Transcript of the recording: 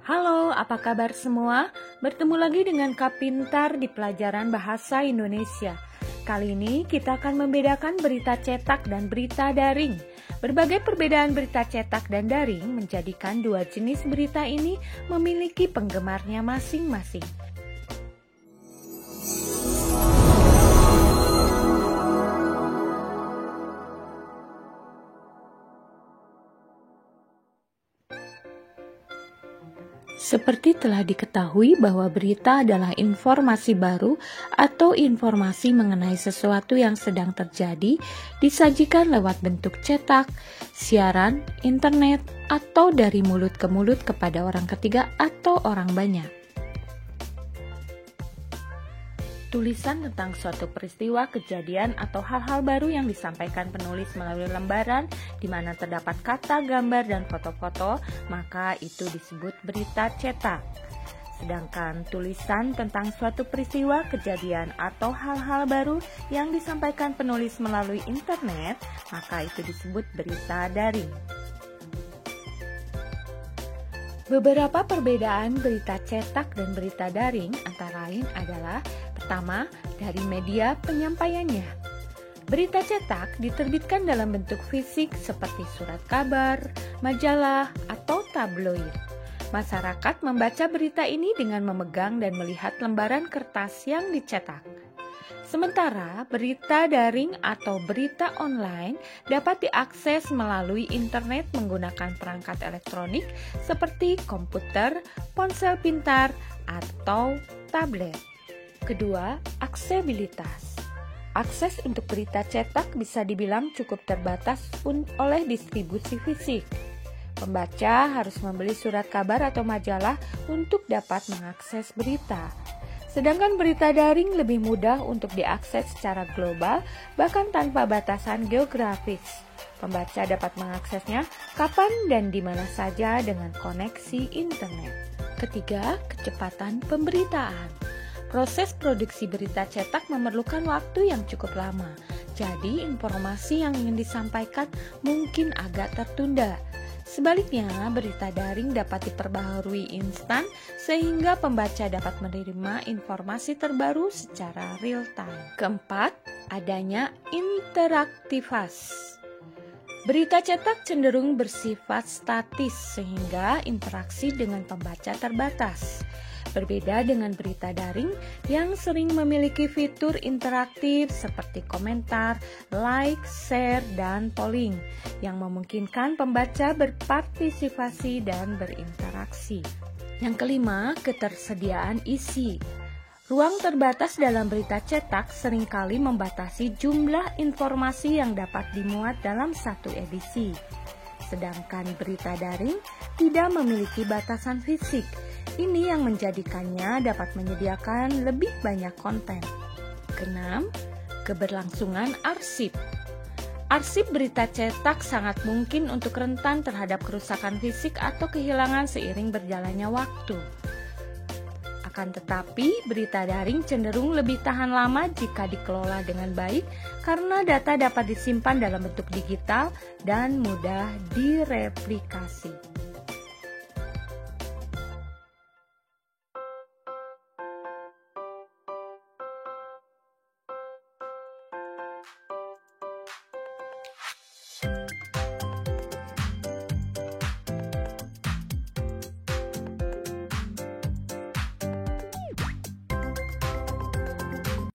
Halo, apa kabar semua? Bertemu lagi dengan Kak Pintar di pelajaran Bahasa Indonesia. Kali ini kita akan membedakan berita cetak dan berita daring. Berbagai perbedaan berita cetak dan daring menjadikan dua jenis berita ini memiliki penggemarnya masing-masing. Seperti telah diketahui bahwa berita adalah informasi baru atau informasi mengenai sesuatu yang sedang terjadi disajikan lewat bentuk cetak, siaran, internet, atau dari mulut ke mulut kepada orang ketiga atau orang banyak. Tulisan tentang suatu peristiwa, kejadian, atau hal-hal baru yang disampaikan penulis melalui lembaran di mana terdapat kata, gambar, dan foto-foto, maka itu disebut berita cetak. Sedangkan tulisan tentang suatu peristiwa, kejadian, atau hal-hal baru yang disampaikan penulis melalui internet, maka itu disebut berita daring. Beberapa perbedaan berita cetak dan berita daring antara lain adalah: pertama, dari media penyampaiannya. Berita cetak diterbitkan dalam bentuk fisik seperti surat kabar, majalah, atau tabloid. Masyarakat membaca berita ini dengan memegang dan melihat lembaran kertas yang dicetak. Sementara berita daring atau berita online dapat diakses melalui internet menggunakan perangkat elektronik seperti komputer, ponsel pintar, atau tablet. Kedua, aksesibilitas. Akses untuk berita cetak bisa dibilang cukup terbatas oleh distribusi fisik. Pembaca harus membeli surat kabar atau majalah untuk dapat mengakses berita. Sedangkan berita daring lebih mudah untuk diakses secara global, bahkan tanpa batasan geografis. Pembaca dapat mengaksesnya kapan dan di mana saja dengan koneksi internet. Ketiga, kecepatan pemberitaan. Proses produksi berita cetak memerlukan waktu yang cukup lama, jadi informasi yang ingin disampaikan mungkin agak tertunda. Sebaliknya, berita daring dapat diperbaharui instan sehingga pembaca dapat menerima informasi terbaru secara real time. Keempat, adanya interaktivitas. Berita cetak cenderung bersifat statis sehingga interaksi dengan pembaca terbatas. Berbeda dengan berita daring yang sering memiliki fitur interaktif seperti komentar, like, share, dan polling yang memungkinkan pembaca berpartisipasi dan berinteraksi. Yang kelima, ketersediaan isi. Ruang terbatas dalam berita cetak seringkali membatasi jumlah informasi yang dapat dimuat dalam satu edisi. Sedangkan berita daring tidak memiliki batasan fisik. Ini yang menjadikannya dapat menyediakan lebih banyak konten. Keenam, keberlangsungan arsip. Arsip berita cetak sangat mungkin untuk rentan terhadap kerusakan fisik atau kehilangan seiring berjalannya waktu. Akan tetapi, berita daring cenderung lebih tahan lama jika dikelola dengan baik karena data dapat disimpan dalam bentuk digital dan mudah direplikasi.